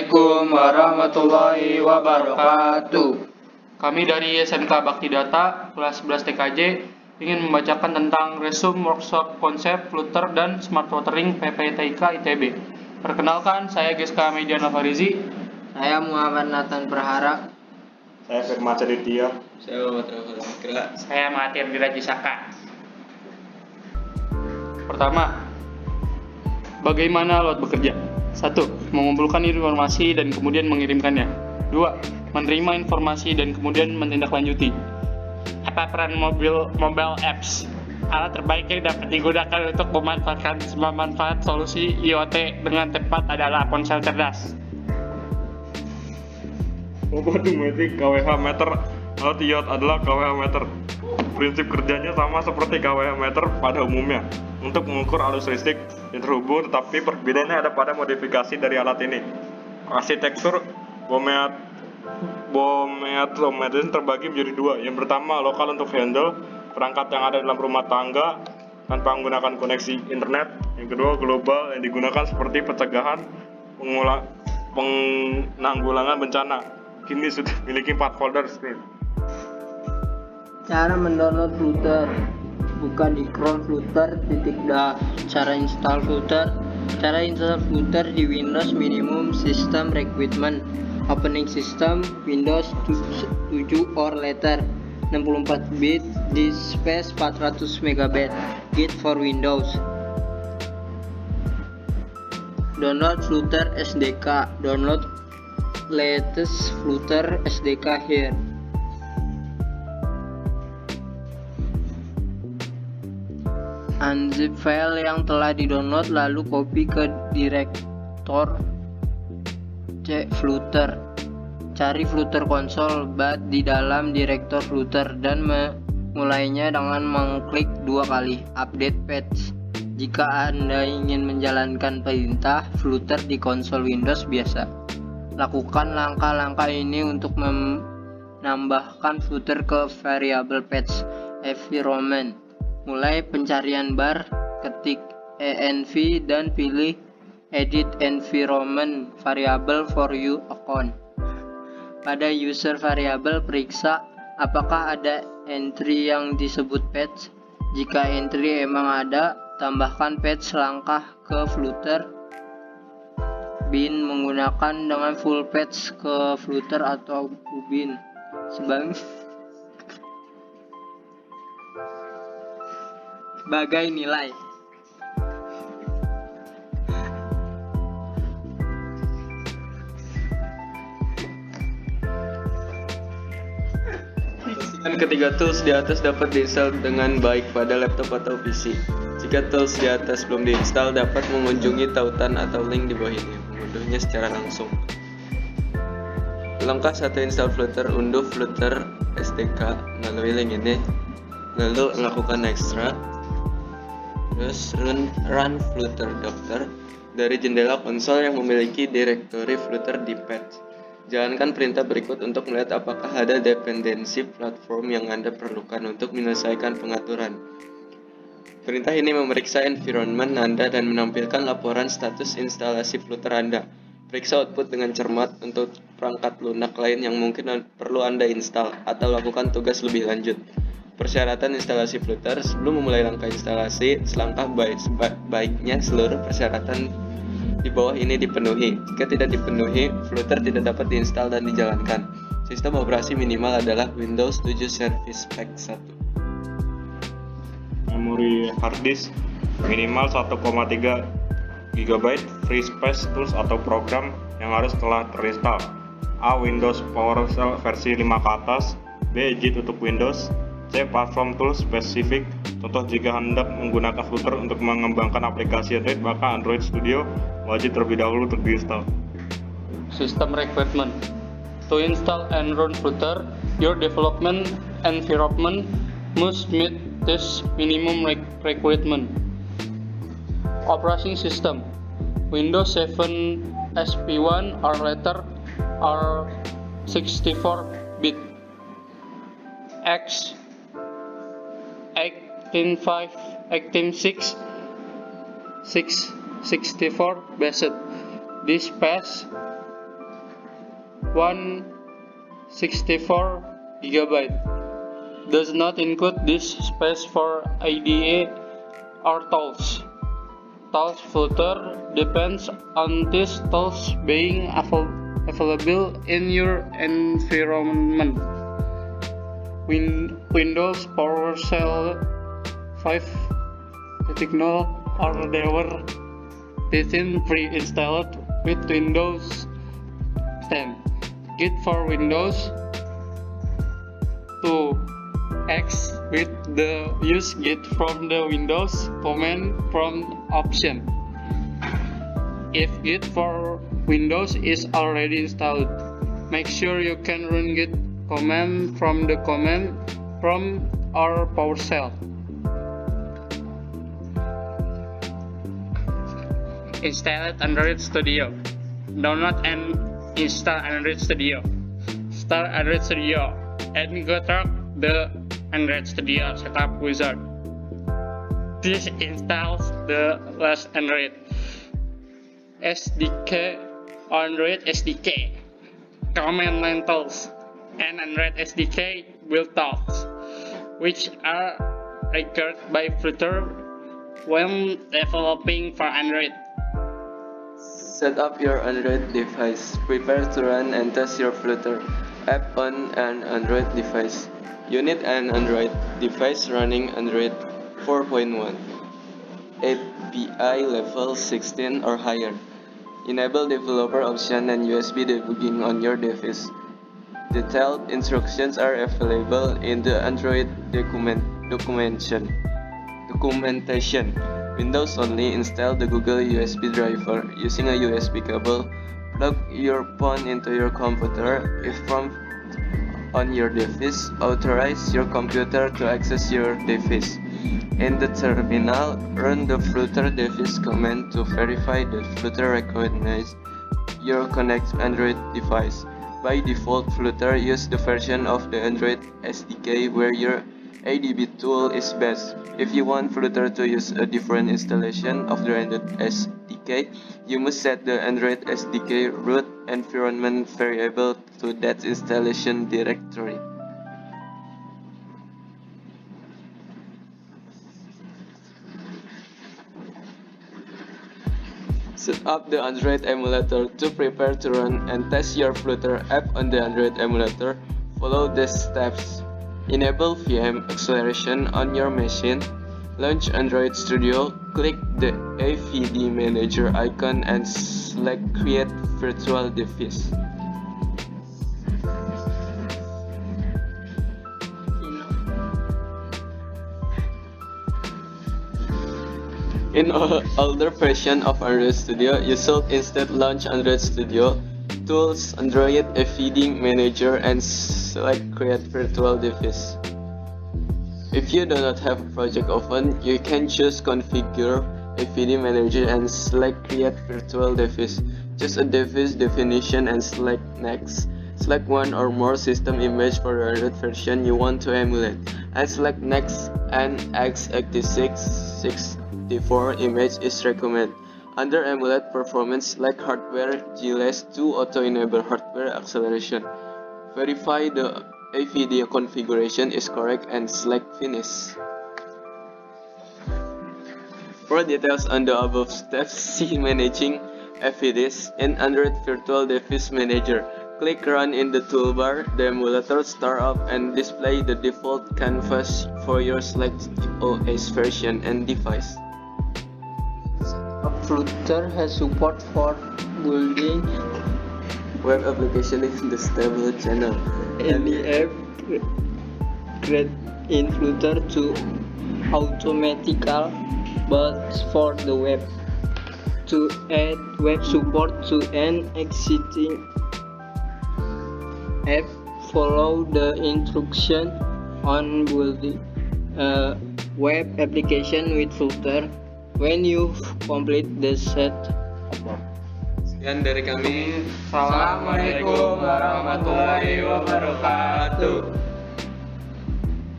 Assalamualaikum warahmatullahi wabarakatuh. Kami dari SMK Bakti Data kelas 11 TKJ ingin membacakan tentang resume workshop konsep Flutter dan Smart Watering PPTIK ITB. Perkenalkan, saya Geska Median Farizi. Saya Muhammad Nathan Prahara. Saya Firman Ceditya. Saya Muhammad Rahul Fikra. Saya Mahathir Wirajisaka. Pertama, bagaimana Lot bekerja? 1. Mengumpulkan informasi dan kemudian mengirimkannya. 2. Menerima informasi dan kemudian menindaklanjuti. Apa peran mobile apps? Alat terbaik yang dapat digunakan untuk memanfaatkan semua manfaat solusi IoT dengan tepat adalah ponsel cerdas. Odometric KWH meter. Alat IoT adalah KWH meter. Prinsip kerjanya sama seperti KWH meter pada umumnya, untuk mengukur arus listrik yang terhubung, tetapi perbedaannya ada pada modifikasi dari alat ini. Arsitektur bometrometri terbagi menjadi dua. Yang pertama, lokal untuk handle perangkat yang ada dalam rumah tangga tanpa menggunakan koneksi internet. Yang kedua, global yang digunakan seperti pencegahan penanggulangan bencana. Kini sudah memiliki 4 folder screen. Cara mendownload Flutter. Buka di Chrome Flutter. Cara install Flutter. Cara install Flutter di Windows Minimum System Requirement. Operating System Windows 7 or later. 64 bit disk space 400 MB. Git for Windows. Download Flutter SDK. Download latest Flutter SDK here. Unzip file yang telah di-download lalu copy ke direktor C Flutter. Cari Flutter console bat di dalam direktor Flutter dan memulainya dengan mengklik 2 kali update patch. Jika Anda ingin menjalankan perintah Flutter di konsol Windows biasa, lakukan langkah-langkah ini untuk menambahkan Flutter ke variable patch environment. Mulai pencarian bar, ketik env dan pilih edit environment variable for you account. Pada user variable, periksa apakah ada entry yang disebut patch. Jika entry emang ada, tambahkan patch langkah ke Flutter bin menggunakan dengan full patch ke Flutter atau bin sebagai nilai. Dan ketiga tools di atas dapat diinstal dengan baik pada laptop atau PC. Jika tools di atas belum diinstal, dapat mengunjungi tautan atau link di bawah ini, mengunduhnya secara langsung. Langkah 1, install Flutter. Unduh Flutter SDK melalui link ini, lalu lakukan extract. Terus run Flutter Doctor dari jendela konsol yang memiliki direktori Flutter di patch. Jalankan perintah berikut untuk melihat apakah ada dependensi platform yang Anda perlukan untuk menyelesaikan pengaturan. Perintah ini memeriksa environment Anda dan menampilkan laporan status instalasi Flutter Anda. Periksa output dengan cermat untuk perangkat lunak lain yang mungkin perlu Anda install atau lakukan tugas lebih lanjut. Persyaratan instalasi Flutter. Sebelum memulai langkah instalasi, selangkah baiknya seluruh persyaratan di bawah ini dipenuhi. Jika tidak dipenuhi, Flutter tidak dapat diinstal dan dijalankan. Sistem operasi minimal adalah Windows 7 Service Pack 1. Memori hard disk minimal 1,3 GB. Free space tools atau program yang harus telah terinstall. A. Windows PowerShell versi 5 ke atas. B. JIT untuk Windows. C. Platform tools spesifik. Contoh, jika hendak menggunakan Flutter untuk mengembangkan aplikasi Android, maka Android Studio wajib terlebih dahulu untuk diinstal. System requirement. To install and run Flutter, your development environment must meet this minimum requirement. Operating system. Windows 7 SP1 or later or 64-bit. X 64 based. This space 164 GB. Does not include disk space for IDE or tools. Tools Flutter depends on these tools being available in your environment. Windows PowerShell 5.0 or never been pre-installed with Windows 10. Git for Windows 2 X with the use Git from the Windows command prompt option. If Git for Windows is already installed, make sure you can run Git command from the command prompt or PowerShell. Install Android Studio. Download and install Android Studio. Start Android Studio and go through the Android Studio setup wizard. This installs the last Android SDK, Android SDK, command line tools, and Android SDK build tools, which are required by Flutter when developing for Android. Set up your Android device. Prepare to run and test your Flutter app on an Android device. You need an Android device running Android 4.1, API level 16 or higher. Enable developer option and USB debugging on your device. Detailed instructions are available in the Android documentation. Windows only, install the Google USB driver using a USB cable. Plug your phone into your computer. If from on your device, authorize your computer to access your device. In the terminal, run the Flutter device command to verify that Flutter recognizes your connected Android device. By default, Flutter uses the version of the Android SDK where your ADB tool is best. If you want Flutter to use a different installation of the Android SDK, you must set the Android SDK root environment variable to that installation directory. Set up the Android emulator to prepare to run and test your Flutter app on the Android emulator. Follow these steps. Enable VM acceleration on your machine. Launch Android Studio. Click the AVD Manager icon and select Create Virtual Device. In older version of Android Studio, you should instead launch Android Studio, Tools, Android AVD Manager, and select Create Virtual Device. If you do not have a project open, you can choose Configure AVD Manager and select Create Virtual Device. Choose a device definition and select Next. Select one or more system image for the Android version you want to emulate, and select Next and x86-64 image is recommended. Under Emulate Performance, select Hardware GLS to auto-enable hardware acceleration. Verify the AVD configuration is correct and select Finish. For details on the above steps, see Managing AVDs in Android Virtual Device Manager. Click Run in the toolbar. The emulator starts up and display the default canvas for your selected OS version and device. Flutter has support for building web application in the stable channel. any app created in Flutter to automatical builds for the web. To add web support to an existing app, follow the instruction on building a web application with Flutter. When you complete the setup. Sekian dari kami. Assalamualaikum warahmatullahi wabarakatuh.